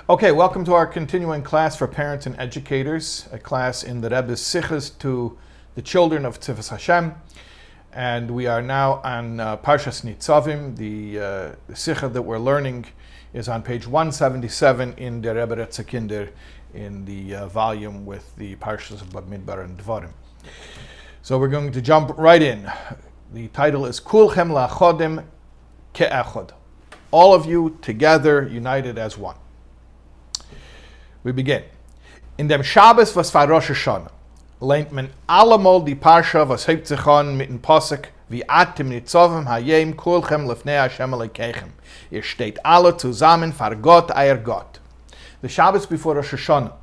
Okay, welcome to our continuing class for parents and educators, a class in the Rebbe's Sichos to the children of Tzivos Hashem. And we are now on Parshas Nitzavim. The Sicha that we're learning is on page 177 in the Rebbe Redt in the volume with the Parshas of Bamidbar and Dvarim. So we're going to jump right in. The title is Kulchem La'achodim Ke'echod. All of you together, united as one. We begin. In dem Shabbos was war Rosh Hashanah, lehnt men allemol die Parsha was hebt sich an mit dem Posuk wie atem Nitzavim hayem kulchem lefnei Hashem Elokeichem. Ihr steht alle zusammen vor Gott, euer Gott. The Shabbos before Rosh Hashanah,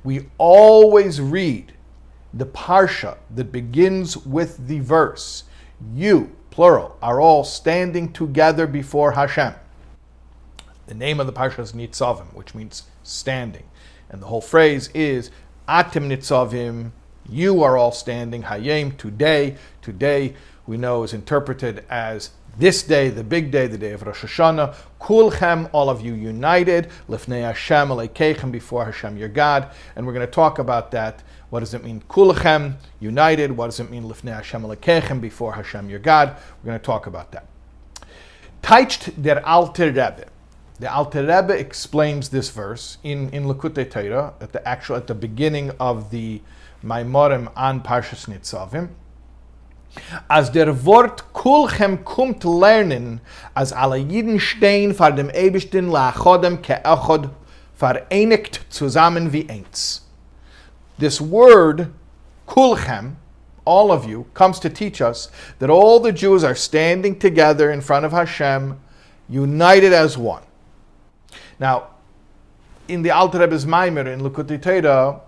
we always read the Parsha that begins with the verse, you, plural, are all standing together before Hashem. The name of the Parsha is Nitzavim, which means standing. And the whole phrase is, Atem Nitzavim, you are all standing, Hayem, today. Today, we know, is interpreted as this day, the big day, the day of Rosh Hashanah. Kulchem, all of you united, Lifnei Hashem Elokeichem, before Hashem, your God. And we're going to talk about that. What does it mean, Kulchem, united? What does it mean, Lifnei Hashem Elokeichem, before Hashem, your God? We're going to talk about that. Teicht der Alte Rebbe. The Alter Rebbe explains this verse in Likutei Torah at the beginning of the Maimorim on Parshas Nitzavim. As der Wort Kulchem kumt lernen, as alle Yidden stehen vor dem Eibishtin la'achodem ke'echod, vereinigt zusammen wie eins. This word, Kulchem, all of you, comes to teach us that all the Jews are standing together in front of Hashem, united as one. Now, in the Alter Rebbe's Maimer in Likutei Torah,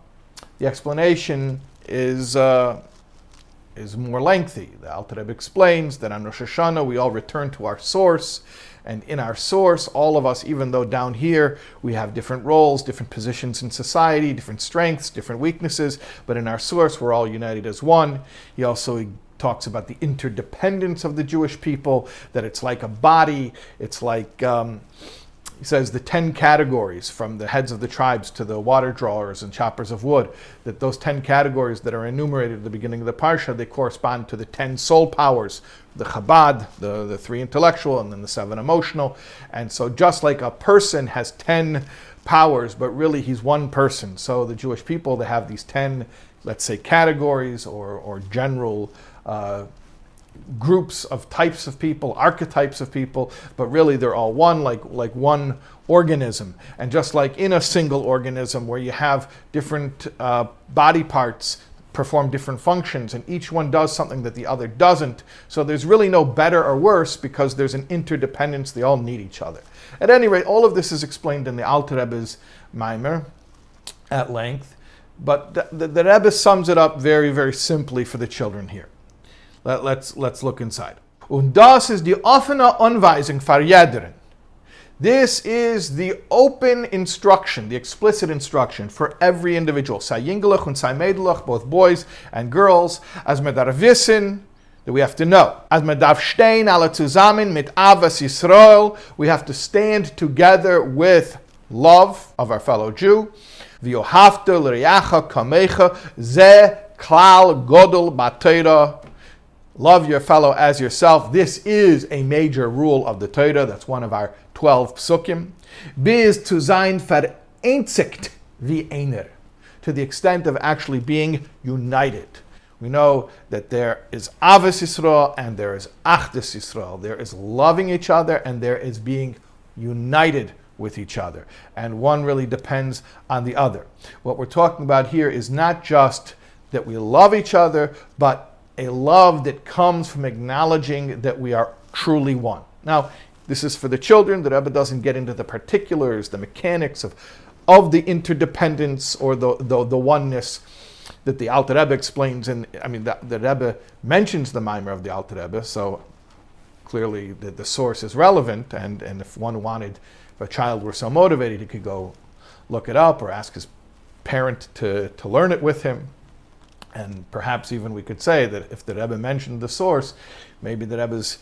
the explanation is more lengthy. The Alter Rebbe explains that on Rosh Hashanah we all return to our source, and in our source, all of us, even though down here we have different roles, different positions in society, different strengths, different weaknesses, but in our source we're all united as one. He also talks about the interdependence of the Jewish people, that it's like a body, it's like... He says the 10 categories, from the heads of the tribes to the water drawers and choppers of wood, that those 10 categories that are enumerated at the beginning of the Parsha, they correspond to the 10 soul powers, the Chabad, the 3 intellectual, and then the 7 emotional. And so just like a person has 10 powers, but really he's one person, so the Jewish people, they have these 10, let's say, categories or general groups of types of people, archetypes of people, but really they're all one, like one organism. And just like in a single organism where you have different body parts perform different functions, and each one does something that the other doesn't, so there's really no better or worse because there's an interdependence, they all need each other. At any rate, all of this is explained in the Alter Rebbe's Maimer at length, but the Rebbe sums it up very, very simply for the children here. Let's look inside. Und das ist die offene Anweisung für jeden. This is the open instruction, the explicit instruction for every individual. Sei Jingelach und sei Mädelach, both boys and girls, as man darf wissen, that we have to know. As man darf stehen alle zusammen mit Avas Yisrael, we have to stand together with love of our fellow Jew. V'yohavta l'reyacha kamecha, ze klal godol b'Torah. Love your fellow as yourself. This is a major rule of the Torah. That's one of our 12 psukim. Bis zu sein vereinzigt wie einer. To the extent of actually being united. We know that there is Avos Yisrael and there is Achdus Yisrael. There is loving each other and there is being united with each other. And one really depends on the other. What we're talking about here is not just that we love each other, but a love that comes from acknowledging that we are truly one. Now, this is for the children. The Rebbe doesn't get into the particulars, the mechanics of the interdependence or the oneness that the Alter Rebbe explains. The Rebbe mentions the Maimer of the Alter Rebbe, so clearly the source is relevant. And if one wanted, if a child were so motivated, he could go look it up or ask his parent to learn it with him. And perhaps even we could say that if the Rebbe mentioned the source, maybe the Rebbe's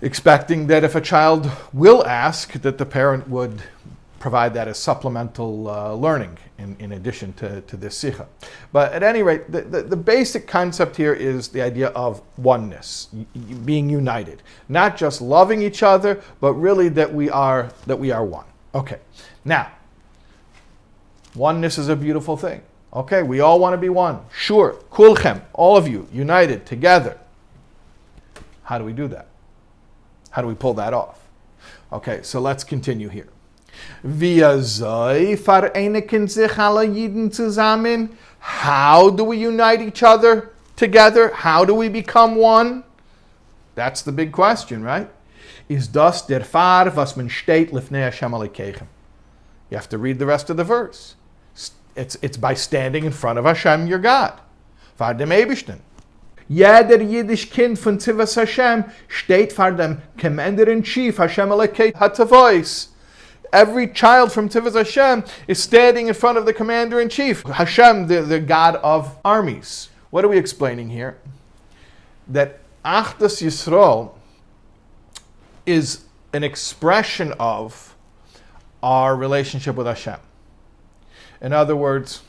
expecting that if a child will ask, that the parent would provide that as supplemental learning in addition to this sikha. But at any rate, the basic concept here is the idea of oneness, being united. Not just loving each other, but really that we are one. Okay, now, oneness is a beautiful thing. Okay, we all want to be one. Sure, kulchem, all of you, united, together. How do we do that? How do we pull that off? Okay, so let's continue here. How do we unite each other together? How do we become one? That's the big question, right? Is das der Fahr, was man steht lifnei Hashem alekeichem? You have to read the rest of the verse. It's by standing in front of Hashem, your God. Vor dem Eibishten. Jeder Yiddish Kind von Tzivas Hashem steht vor dem Commander-in-Chief, Hashem Elokei HaTavois. Every child from Tzivas Hashem is standing in front of the Commander-in-Chief, Hashem, the God of armies. What are we explaining here? That Achdus Yisrael is an expression of our relationship with Hashem. In other words,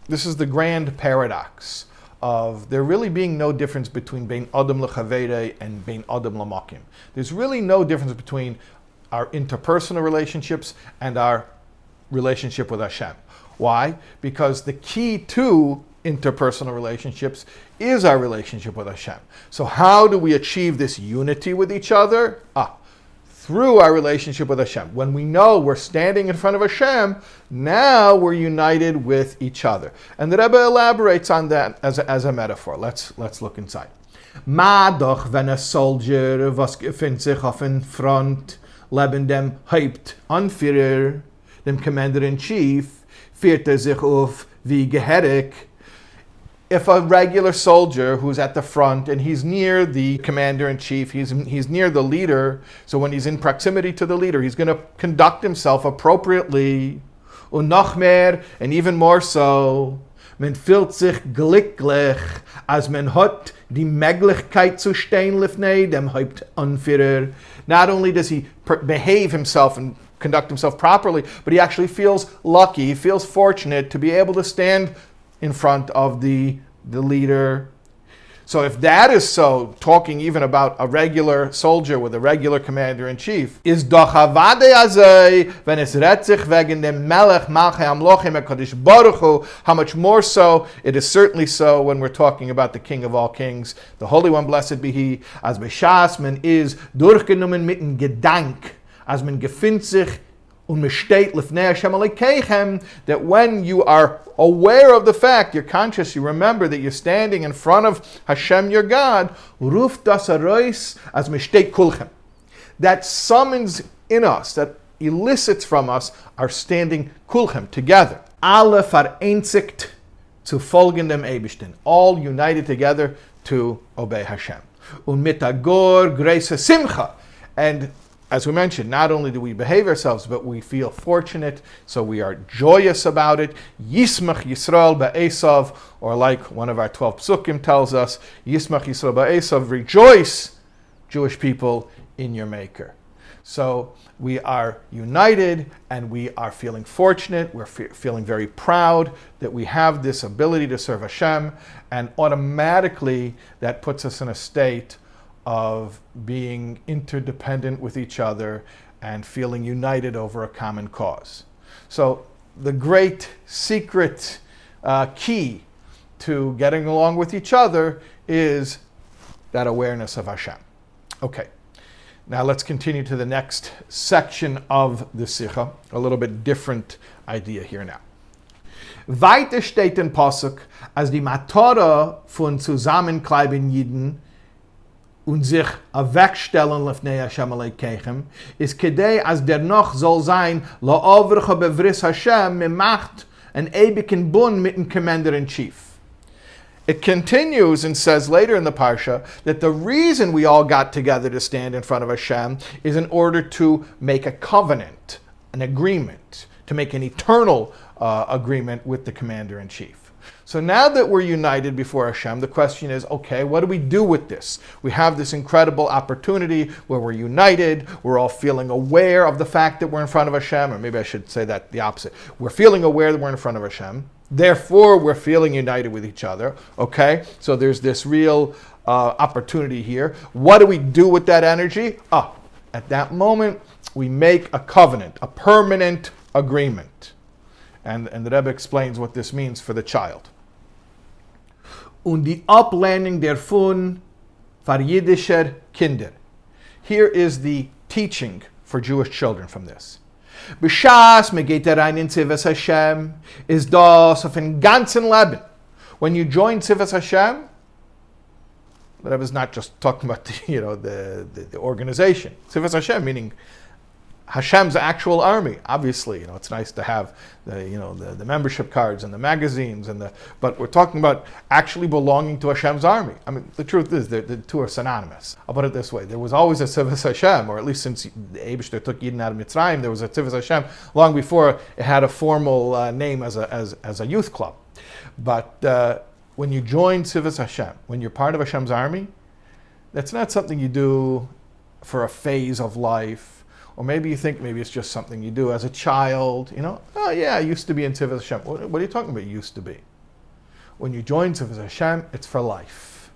this is the grand paradox of there really being no difference between Bein Adam L'Chavere and Bein Adam L'Makim. There's really no difference between our interpersonal relationships and our relationship with Hashem. Why? Because the key to interpersonal relationships is our relationship with Hashem. So how do we achieve this unity with each other? Through our relationship with Hashem. When we know we're standing in front of Hashem, now we're united with each other. And the Rebbe elaborates on that as a metaphor. Let's look inside. Ma doch wenn a soldier was gefindt sich auf in front, leben dem Hauptanführer, dem Commander-in-Chief, führt sich auf wie geherig. If a regular soldier who's at the front and he's near the commander-in-chief, he's near the leader, so when he's in proximity to the leader, he's going to conduct himself appropriately. Und noch mehr, and even more so, man fühlt sich glücklich, als man hat die Möglichkeit zu stehen lifnei dem Hauptanführer. Not only does he behave himself and conduct himself properly, but he actually feels lucky, he feels fortunate to be able to stand in front of the leader. So if that is so, talking even about a regular soldier with a regular commander-in-chief, is doch havade azay, wenn es redt sich wegen dem Melech Malchei Amlochim HaKadosh Baruch Hu, how much more so, it is certainly so when we're talking about the King of all kings, the Holy One, blessed be He, as beshas man is durchgenommen mit dem Gedank, as man gefindt sich that when you are aware of the fact, you're conscious, you remember that you're standing in front of Hashem, your God, that summons in us, that elicits from us, our standing kulchem, together. Alle vereinzigt zu folgendem Eibishten, all united together to obey Hashem. Und mit agor greise simcha, and as we mentioned, not only do we behave ourselves, but we feel fortunate, so we are joyous about it. Yismach Yisrael ba'esav, or like one of our 12 psukim tells us, Yismach Yisrael ba'esav, rejoice, Jewish people, in your Maker. So we are united, and we are feeling fortunate, we're feeling very proud that we have this ability to serve Hashem, and automatically that puts us in a state of being interdependent with each other and feeling united over a common cause. So the great secret key to getting along with each other is that awareness of Hashem. Okay, now let's continue to the next section of the Sikha, a little bit different idea here now. Weiter steht in Pasuk, als die Matora von Zusammenkleiben Jiden und sich wegstellen lefnei Hashem alekeichem, is kedei as der noch soll sein, la'ovrcha bevris Hashem, me macht an ebiken bun mit dem Commander-in-Chief. It continues and says later in the Parsha that the reason we all got together to stand in front of Hashem is in order to make a covenant, an agreement, to make an eternal agreement with the Commander-in-Chief. So now that we're united before Hashem, the question is, okay, what do we do with this? We have this incredible opportunity where we're united, we're all feeling aware of the fact that we're in front of Hashem, or maybe I should say that the opposite. We're feeling aware that we're in front of Hashem, therefore we're feeling united with each other, okay? So there's this real opportunity here. What do we do with that energy? At that moment, we make a covenant, a permanent agreement. And the Rebbe explains what this means for the child. Und die Uplanding davon für Yiddischer Kinder. Here is the teaching for Jewish children from this. B'shas me geht rein in Tzivas Hashem is das auf ein ganzen Leben. When you join Tzivas Hashem, the Rebbe is not just talking about the organization. Tzivas Hashem meaning Hashem's actual army. Obviously, it's nice to have the membership cards and the magazines but we're talking about actually belonging to Hashem's army. I mean, the truth is the two are synonymous. I'll put it this way: there was always a Tzivas Hashem, or at least since the Eibishter took Yidden out of Mitzrayim, there was a Tzivas Hashem long before it had a formal name as a youth club. But when you join Tzivas Hashem, when you're part of Hashem's army, that's not something you do for a phase of life. Or maybe you think maybe it's just something you do as a child, Oh yeah, I used to be in Tzivas Hashem. What are you talking about, used to be? When you join Tzivas Hashem, it's for life.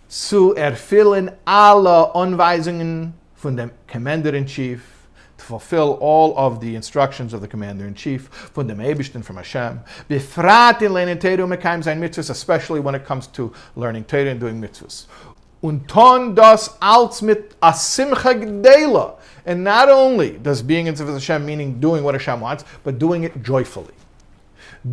Zu erfüllen alle Anweisungen von dem Commander-in-Chief, to fulfill all of the instructions of the Commander-in-Chief, von dem Eibishten, from Hashem, befrat in leinen Teru mekayim sein mitzvahs, especially when it comes to learning Torah and doing mitzvahs. Und ton das als mit a simcha gdela. And not only does being in Tzivas Hashem meaning doing what Hashem wants, but doing it joyfully.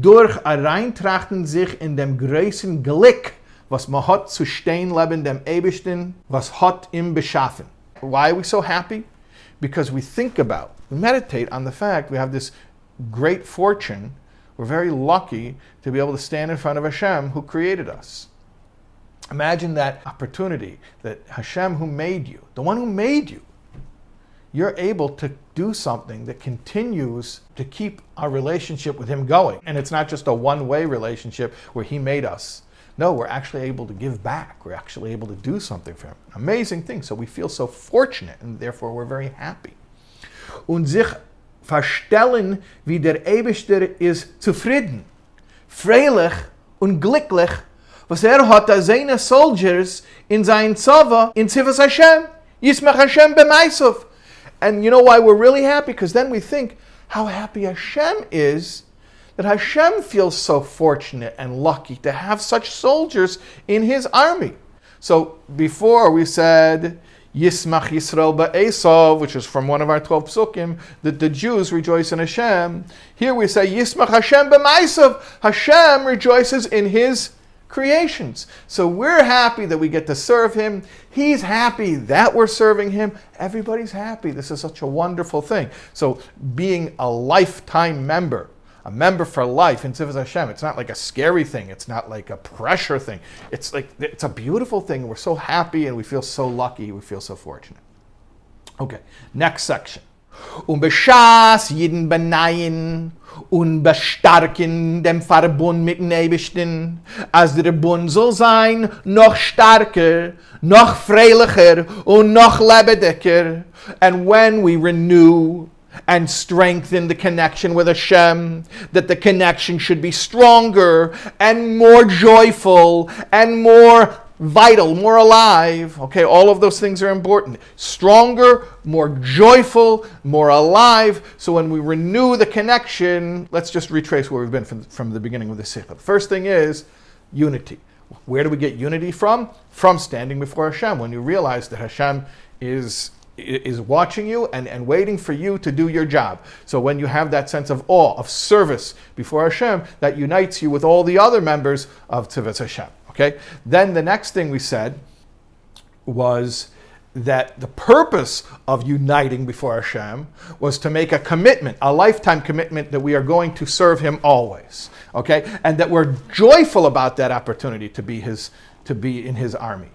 Durch a reintrachten sich in dem größten Glück, was man hat zu stehen leben dem Eibishten, was hat ihm beschaffen. Why are we so happy? Because we meditate on the fact we have this great fortune. We're very lucky to be able to stand in front of Hashem who created us. Imagine that opportunity, that Hashem who made you, the one who made you, you're able to do something that continues to keep our relationship with Him going. And it's not just a one-way relationship where He made us. No, we're actually able to give back. We're actually able to do something for Him. Amazing thing. So we feel so fortunate, and therefore we're very happy. Und sich verstellen, wie der Eibishter ist zufrieden, freilich und glücklich, was hat seine Soldiers in sein Zava in Tzivas Hashem, Yismach Hashem b'maisov. And you know why we're really happy? Because then we think how happy Hashem is, that Hashem feels so fortunate and lucky to have such soldiers in His army. So before we said, Yismach Yisrael ba'esav, which is from one of our 12 psukim, that the Jews rejoice in Hashem. Here we say, Yismach Hashem b'maisav. Hashem rejoices in His creations. So we're happy that we get to serve Him. He's happy that we're serving Him. Everybody's happy. This is such a wonderful thing. So being a lifetime member, a member for life in Tzivas Hashem, it's not like a scary thing. It's not like a pressure thing. It's a beautiful thing. We're so happy and we feel so lucky. We feel so fortunate. Okay, next section. B'shas jeden beneien und bestarken dem Verbund mit dem Eibishten, als der Bund soll sein noch stärker, noch freilicher und noch lebendiger. And when we renew and strengthen the connection with Hashem, that the connection should be stronger and more joyful and more vital, more alive. Okay, all of those things are important. Stronger, more joyful, more alive. So when we renew the connection, let's just retrace where we've been from the beginning of the Sikha. The first thing is unity. Where do we get unity from? From standing before Hashem. When you realize that Hashem is watching you and waiting for you to do your job. So when you have that sense of awe, of service before Hashem, that unites you with all the other members of Tzivas Hashem. Okay? Then the next thing we said was that the purpose of uniting before Hashem was to make a commitment, a lifetime commitment, that we are going to serve Him always. Okay? And that we're joyful about that opportunity to be in His army.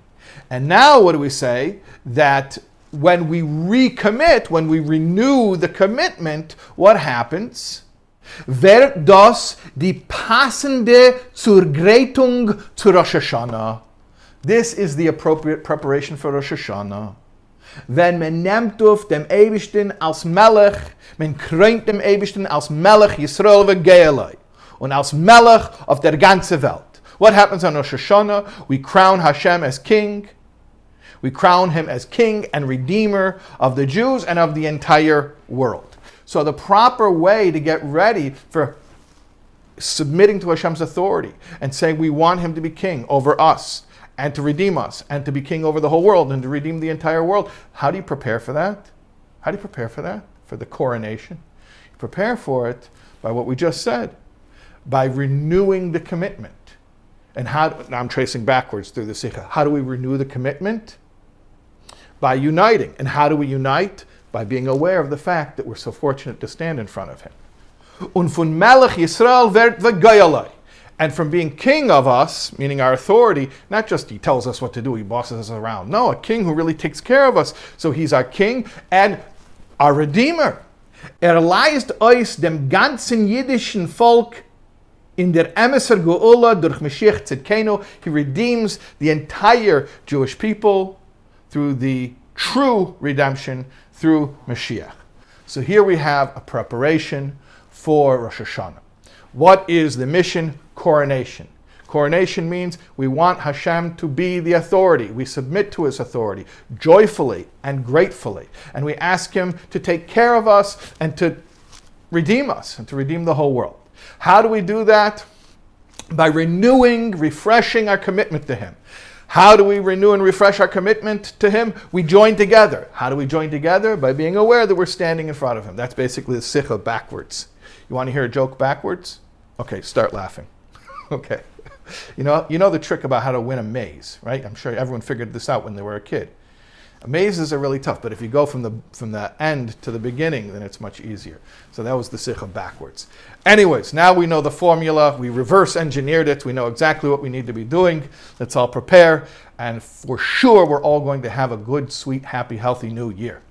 And now what do we say? That when we recommit, when we renew the commitment, what happens? wird das die passende Zurgreitung zu Rosh Hashanah. This is the appropriate preparation for Rosh Hashanah. Wenn man nimmt auf dem Eibishten als Melech, man krönt dem Eibishten als Melech Yisrael v'Geelai und als Melech auf der ganzen Welt. What happens on Rosh Hashanah? We crown Hashem as king. We crown him as king and redeemer of the Jews and of the entire world. So the proper way to get ready for submitting to Hashem's authority and saying we want him to be king over us and to redeem us and to be king over the whole world and to redeem the entire world. How do you prepare for that? How do you prepare for that? For the coronation? You prepare for it by what we just said, by renewing the commitment. And now I'm tracing backwards through the Sikha. How do we renew the commitment? By uniting. And how do we unite? By being aware of the fact that we're so fortunate to stand in front of him. Und von Melech Yisrael wird v'Geelai. And from being king of us, meaning our authority, not just he tells us what to do, he bosses us around. No, a king who really takes care of us. So he's our king and our redeemer. Leist euch dem ganzen jiddischen Volk in der Emeser Geula durch Mashiach Tzidkenu. He redeems the entire Jewish people through the true redemption through Mashiach. So here we have a preparation for Rosh Hashanah. What is the mission? Coronation. Coronation means we want Hashem to be the authority. We submit to his authority joyfully and gratefully. And we ask him to take care of us and to redeem us and to redeem the whole world. How do we do that? By renewing, refreshing our commitment to him. How do we renew and refresh our commitment to him? We join together. How do we join together? By being aware that we're standing in front of him. That's basically the Sikha backwards. You want to hear a joke backwards? Okay, start laughing. Okay. You know the trick about how to win a maze, right? I'm sure everyone figured this out when they were a kid. Mazes are really tough, but if you go from the end to the beginning, then it's much easier. So that was the Sikha backwards. Anyways, now we know the formula. We reverse engineered it. We know exactly what we need to be doing. Let's all prepare. And for sure, we're all going to have a good, sweet, happy, healthy new year.